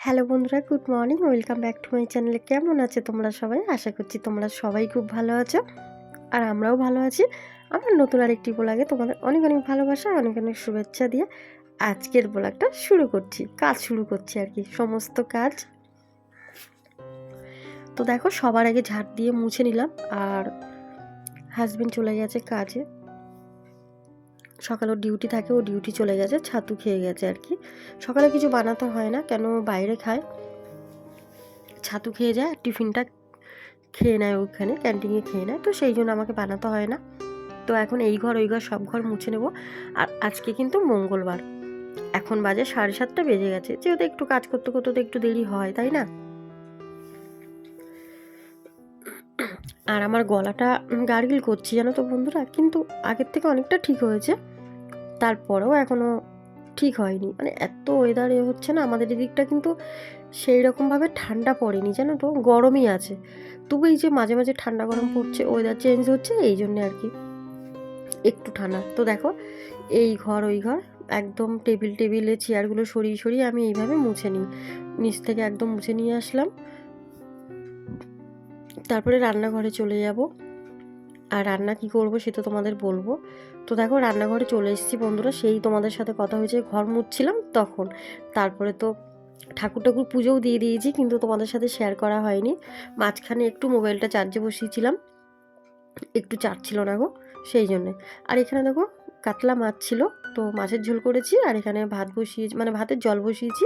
Hello বন্ধুরা, good morning. Welcome back to my চ্যানেলে। কেমন আছে তোমরা সবাই? আশা করছি তোমরা সবাই খুব ভালো আছো, আর আমরাও ভালো আছি। আমার নতুন আরেকটি ব্লগে তোমাদের অনেক অনেক ভালোবাসা, অনেক অনেক শুভেচ্ছা দিয়ে আজকের ব্লগটা শুরু করছি। কাজ শুরু করছি আর কি, সমস্ত কাজ। তো দেখো, সবার আগে ঝাড় দিয়ে মুছে নিলাম, আর হাজবেন্ড চলে গেছে কাজে। সকালে ডিউটি থাকে, ও ডিউটি চলে গেছে, ছাতু খেয়ে গেছে আর কি। সকালে কিছু বানাতে হয় না, কেন বাইরে খায়, ছাতু খেয়ে যায়, টিফিনটা খেয়ে নেয় ওখানে, ক্যান্টিনে খেয়ে নেয়, তো সেই জন্য আমাকে বানাতে হয় না। তো এখন এই ঘর ওই ঘর সব ঘর মুছে নেব। আর আজকে কিন্তু মঙ্গলবার, এখন বাজে 7:30 বেজে গেছে, যেহেতু একটু কাজ করতে করতে তো একটু দেরি হয়, তাই না? আর আমার গলাটা গার্গিল করছি জানো তো বন্ধুরা, কিন্তু আগের থেকে অনেকটা ঠিক হয়েছে, তারপরেও এখনও ঠিক হয়নি। মানে এত ওয়েদার হচ্ছে না আমাদের এদিকটা, কিন্তু সেই রকমভাবে ঠান্ডা পড়েনি জানো তো, গরমই আছে। তবু এই যে মাঝে মাঝে ঠান্ডা গরম পড়ছে, ওয়েদার চেঞ্জ হচ্ছে, এই জন্যে আর কি একটু ঠান্ডা। তো দেখো, এই ঘর ওই ঘর একদম টেবিলে চেয়ারগুলো সরিয়ে সরিয়ে আমি এইভাবে মুছে নিই, নিচ থেকে একদম মুছে নিয়ে আসলাম। তারপরে রান্নাঘরে চলে যাব, আর রান্না কি করব সেটা তোমাদের বলবো। তো দেখো, রান্নাঘরে চলে এসেছি বন্ধুরা, সেই তোমাদের সাথে কথা হয়েছে ঘর মুছছিলাম তখন। তারপরে তো ঠাকুর পুজোও দিয়ে দিয়েছি, কিন্তু তোমাদের সাথে শেয়ার করা হয়নি। মাঝখানে একটু মোবাইলটা চার্জে বসিয়েছিলাম, একটু চার্জ ছিল না গো, সেই জন্যে। আর এখানে দেখো, কাতলা মাছ ছিল, তো মাছের ঝোল করেছি। আর এখানে ভাত বসিয়েছি, মানে ভাতের জল বসিয়েছি।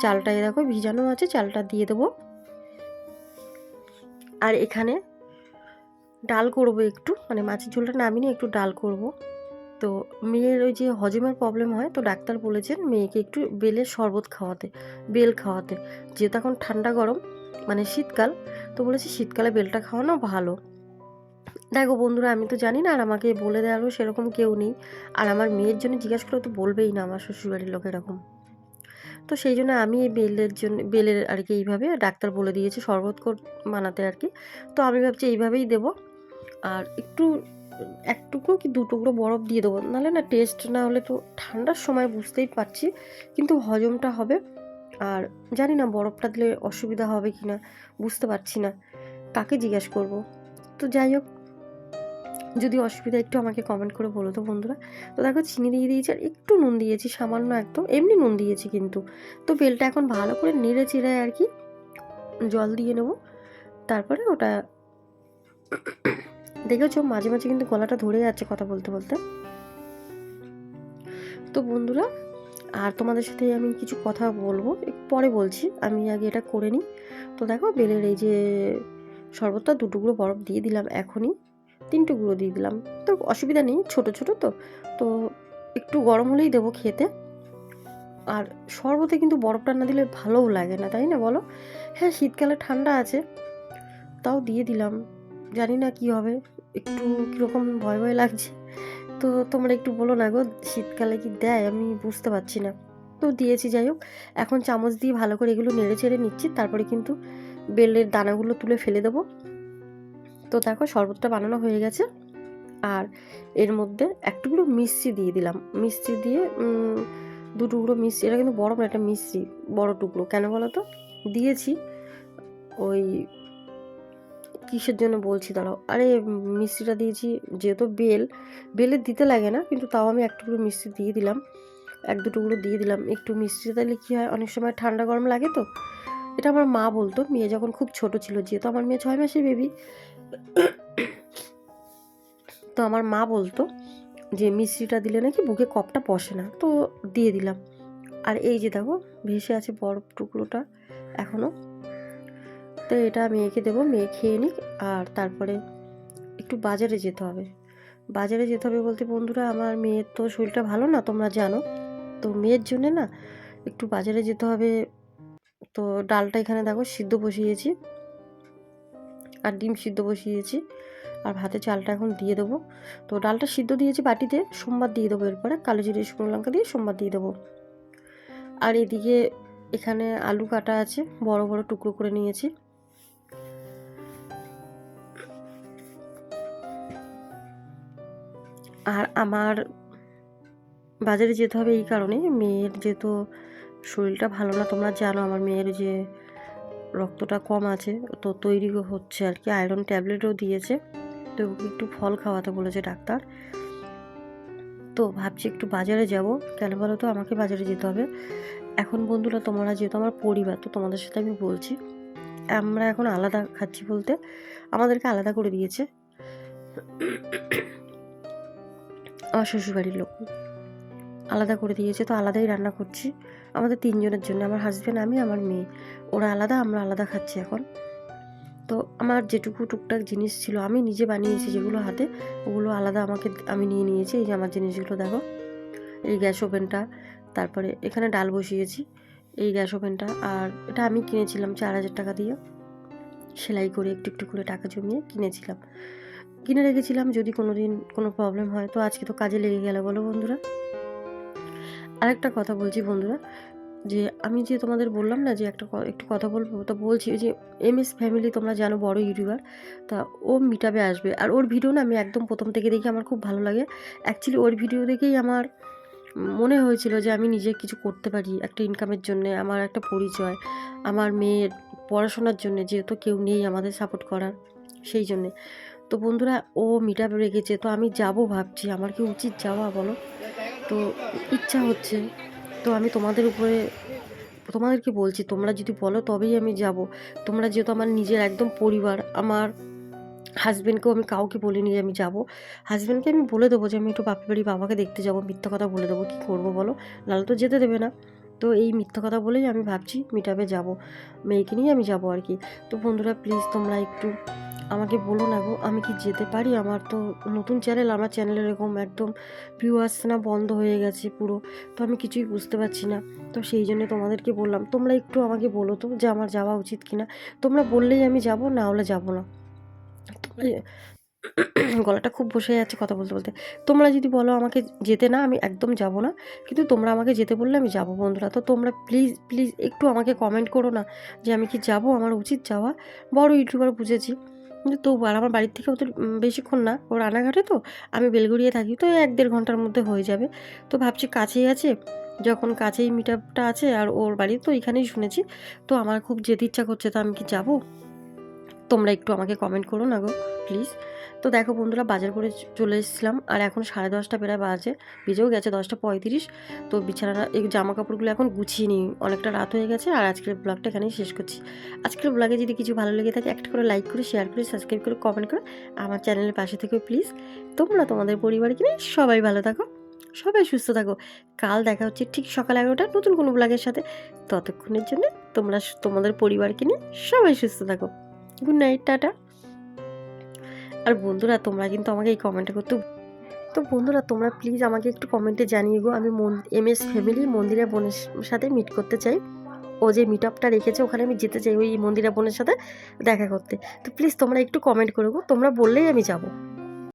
চালটাই দেখো ভিজানো আছে, চালটা দিয়ে দেবো। আর এখানে ডাল করব একটু, মানে মাছের ঝোলটা নামিয়ে একটু ডাল করব। তো মেয়ের ওই যে হজমের প্রবলেম হয়, তো ডাক্তার বলেছেন মেয়েকে একটু বেলের শরবত খাওয়াতে, বেল খাওয়াতে, যেহেতু এখন ঠান্ডা গরম, মানে শীতকাল, তো বলেছে শীতকালে বেলটা খাওয়ানো ভালো। দেখো বন্ধুরা, আমি তো জানি না, আর আমাকে বলে দেওয়ারও সেরকম কেউ নেই। আর আমার মেয়ের জন্য জিজ্ঞাসা করলে তো বলবেই না আমার শ্বশুরবাড়ির লোক এরকম। তো সেই জন্য আমি এই বেলের আর কি এইভাবে ডাক্তার বলে দিয়েছে শরবত বানাতে আর কি। তো আমি ভাবছি এইভাবেই দেবো। আর একটু এক টুকরো কি দু টুকরো বরফ দিয়ে দেবো, নাহলে না টেস্ট না হলে, তো ঠান্ডার সময় বুঝতেই পারছি, কিন্তু হজমটা হবে। আর জানি না বরফটা দিলে অসুবিধা হবে কি না, বুঝতে পারছি না, কাকে জিজ্ঞেস করব। তো যাই হোক, যদি অসুবিধা একটু আমাকে কমেন্ট করে বলো তো বন্ধুরা। তো দেখো, চিনি দিয়ে দিয়েছি, আর একটু নুন দিয়েছি, সামান্য একদম এমনি নুন দিয়েছি কিন্তু। তো বেলটা এখন ভালো করে নেড়ে চেড়ে আর কি জল দিয়ে নেবো। তারপরে ওটা দেখেছো, মাঝে মাঝে কিন্তু গলাটা ধরে যাচ্ছে কথা বলতে বলতে। তো বন্ধুরা, আর তোমাদের সাথে আমি কিছু কথা বলবো পরে, বলছি, আমি আগে এটা করে নিই। তো দেখো, বেলের এই যে শরবতটা 2 টুকরো বরফ দিয়ে দিলাম এখনই, 3 টুকরো দিয়ে দিলাম, তো অসুবিধা নেই, ছোট ছোট তো। তো একটু গরম হলেই দেবো খেতে। আর শরবতে কিন্তু বরফটা না দিলে ভালোও লাগে না, তাই না বলো? হ্যাঁ, শীতকালে ঠান্ডা আছে, তাও দিয়ে দিলাম। জানি না কি হবে, একটু কীরকম ভয় ভয় লাগছে। তো তোমরা একটু বলো না গো, শীতকালে কি দেয় আমি বুঝতে পারছি না। তো দিয়েছি, যাই হোক। এখন চামচ দিয়ে ভালো করে এগুলো নেড়ে চেড়ে নিচ্ছি, তারপরে কিন্তু বেলের দানাগুলো তুলে ফেলে দেবো। তো দেখো, শরবতটা বানানো হয়ে গেছে। আর এর মধ্যে এক টুকরো মিষ্টি দিয়ে দিলাম, মিষ্টি দিয়ে 2 টুকরো মিষ্টি, এটা কিন্তু বড় না, একটা মিষ্টি বড় টুকরো, কেন বলো তো দিয়েছি, ওই কিসের জন্য বলছি দাঁড়াও। আরে মিষ্টিটা দিয়েছি, যেহেতু বেলের দিতে লাগে না, কিন্তু তাও আমি এক টুকরো মিষ্টি দিয়ে দিলাম, 1-2 টুকরো দিয়ে দিলাম। একটু মিষ্টি দিলে কী হয়, অনেক সময় ঠান্ডা গরম লাগে তো। এটা আমার মা বলতো, মেয়ে যখন খুব ছোট ছিল, যেহেতু আমার মেয়ে 6 মাসের বেবি, তো আমার মা বলতো যে মিষ্টিটা দিলে নাকি বুকে কফটা বসে না, তো দিয়ে দিলাম। আর এই যে দেখো, ভেসে আছে বরফ টুকরোটা এখনও। তো এটা মেয়েকে দেবো, মেয়ে খেয়ে নিক। আর তারপরে একটু বাজারে যেতে হবে। বাজারে যেতে হবে বলতে বন্ধুরা, আমার মেয়ের তো শরীরটা ভালো না, তোমরা জানো। তো মেয়ের জন্যে না একটু বাজারে যেতে হবে। তো ডালটা এখানে দেখো সিদ্ধ বসিয়েছি, আর ডিম সিদ্ধ বসিয়েছি, আর ভাতে চালটা এখন দিয়ে দেবো। তো ডালটা সিদ্ধ দিয়েছি বাটিতে, সোমবার দিয়ে দেবো, এরপরে কালো জিরে শুকনো লঙ্কা দিয়ে সোমবার দিয়ে দেবো। আর এদিকে এখানে আলু কাটা আছে, বড় বড় টুকরো করে নিয়েছি। আর আমার বাজারে যেতে হবে এই কারণে, মেয়ের যেহেতু শরীরটা ভালো না, তোমরা জানো আমার মেয়ের যে রক্তটা কম আছে, তো তৈরি হচ্ছে আর কি, আয়রন ট্যাবলেটও দিয়েছে, তো ওকে একটু ফল খাওয়াতে বলেছে ডাক্তার। তো ভাবছি একটু বাজারে যাব, কেন বলো তো, আমাকে বাজারে যেতে হবে এখন। বন্ধুরা তোমরা যেহেতু আমার পরিবার, তো তোমাদের সাথে আমি বলছি, আমরা এখন আলাদা খাচ্ছি বলতে আমাদেরকে আলাদা করে দিয়েছে আমার শ্বশুরবাড়ির লোক, আলাদা করে দিয়েছে, তো আলাদাই রান্না করছি আমাদের 3 জনের জন্য, আমার হাজব্যান্ড, আমি, আমার মেয়ে। ওরা আলাদা, আমরা আলাদা খাচ্ছি এখন। তো আমার যেটুকু টুকটাক জিনিস ছিল আমি নিজে বানিয়েছি, যেগুলো হাতে, ওগুলো আলাদা আমি নিয়ে নিয়েছি। এই যে আমার জিনিসগুলো দেখো, এই গ্যাস ওভেনটা, তারপরে এখানে ডাল বসিয়েছি, এই গ্যাস ওভেনটা, আর এটা আমি কিনেছিলাম 4,000 টাকা দিয়ে, সেলাই করে একটু একটু করে টাকা জমিয়ে কিনেছিলাম, কিনে রেখেছিলাম যদি কোনো দিন কোনো প্রবলেম হয়। তো আজকে তো কাজে লেগে গেল বলো বন্ধুরা। আরেকটা কথা বলছি বন্ধুরা, যে আমি যে তোমাদের বললাম না যে একটু কথা বলবো, তো বলছি যে MS ফ্যামিলি তোমরা জানো, বড় ইউটিউবার, তা ও মিটআপে আসবে। আর ওর ভিডিও না আমি একদম প্রথম থেকে দেখি, আমার খুব ভালো লাগে। অ্যাকচুয়ালি ওর ভিডিও দেখেই আমার মনে হয়েছিল যে আমি নিজে কিছু করতে পারি একটা ইনকামের জন্যে, আমার একটা পরিচয়, আমার মেয়ের পড়াশোনার জন্যে, যেহেতু কেউ নেই আমাদের সাপোর্ট করার, সেই জন্যে। তো বন্ধুরা ও মিটআপে রেখেছে, তো আমি যাব ভাবছি, আমার কি উচিত যাওয়া বলো? তো ইচ্ছা হচ্ছে, তো আমি তোমাদেরকে বলছি, তোমরা যদি বলো তবেই আমি যাব। তোমরা যেহেতু আমার নিজের একদম পরিবার, আমার হাজব্যান্ডকেও আমি কাউকে বলিনি যে আমি যাব। হাজব্যান্ডকে আমি বলে দেবো যে আমি একটু বাপের বাড়ি বাবাকে দেখতে যাব, মিথ্যা কথা বলে দেবো, কী করবো বলো, নাহলে তো যেতে দেবে না। তো এই মিথ্যা কথা বলেই আমি ভাবছি মিটআপে যাব, মেয়েকে নিয়ে আমি যাব আর কি। তো বন্ধুরা প্লিজ তোমরা একটু আমাকে বলো না গো, আমি কি যেতে পারি? আমার তো নতুন চ্যানেল, আমার চ্যানেলে এরকম একদম ভিউ আসছে না, বন্ধ হয়ে গেছে পুরো, তো আমি কিছুই বুঝতে পারছি না। তো সেই জন্য তোমাদেরকে বললাম, তোমরা একটু আমাকে বলো তো যে আমার যাওয়া উচিত কিনা। তোমরা বললেই আমি যাব, না হলে যাব না। তোমরা গলাটা খুব বসে যাচ্ছে কথা বলতে বলতে। তোমরা যদি বলো আমাকে যেতে না, আমি একদম যাব না, কিন্তু তোমরা আমাকে যেতে বললে আমি যাব বন্ধুরা। তো তোমরা প্লিজ প্লিজ একটু আমাকে কমেন্ট করো না যে আমি কি যাব, আমার উচিত যাওয়া। বড় ইউটিউবার বুঝেছি, কিন্তু তবু আর আমার বাড়ির থেকে ওদের বেশিক্ষণ না, ও রানাঘাটে, তো আমি বেলগড়িয়ে থাকি, তো 1-1.5 ঘন্টার মধ্যে হয়ে যাবে। তো ভাবছি কাছেই আছে, যখন কাছেই মিটআপটা আছে আর ওর বাড়ি তো এখানেই শুনেছি, তো আমার খুব যেতে ইচ্ছা করছে, তো আমি কি যাব? তোমরা একটু আমাকে কমেন্ট করো না গো প্লিজ। তো দেখো বন্ধুরা, বাজার করে চলে এসেছিলাম, আর এখন 10:30 প্রায় বাজে, বেজেও গেছে 10:35। তো বিছানাটা, এই জামা কাপড়গুলো এখন গুছিয়ে নিই, অনেকটা রাত হয়ে গেছে। আর আজকের ব্লগটা এখানেই শেষ করছি। আজকের ব্লগে যদি কিছু ভালো লেগে থাকে, একটা করে লাইক করে, শেয়ার করে, সাবস্ক্রাইব করে, কমেন্ট করে আমার চ্যানেলের পাশে থেকে প্লিজ। তোমরা তোমাদের পরিবারকে নিয়ে সবাই ভালো থাকো, সবাই সুস্থ থাকো। কাল দেখা হচ্ছে ঠিক সকাল 11টা নতুন কোনো ব্লগের সাথে। ততক্ষণের জন্য তোমরা তোমাদের পরিবারকে নিয়ে সবাই সুস্থ থাকো। Good night, tata. আর বন্ধুরা তোমরা কিন্তু আমাকে এই কমেন্টটা করতে, তো বন্ধুরা তোমরা প্লিজ আমাকে একটু কমেন্টে জানিয়ে গো, আমি MS ফ্যামিলি মন্দিরা বোনের সাথে মিট করতে চাই। ও যে মিট আপটা রেখেছে ওখানে আমি যেতে চাই, ওই মন্দিরা বোনের সাথে দেখা করতে। তো প্লিজ তোমরা একটু কমেন্ট করো গো, তোমরা বললেই আমি যাব।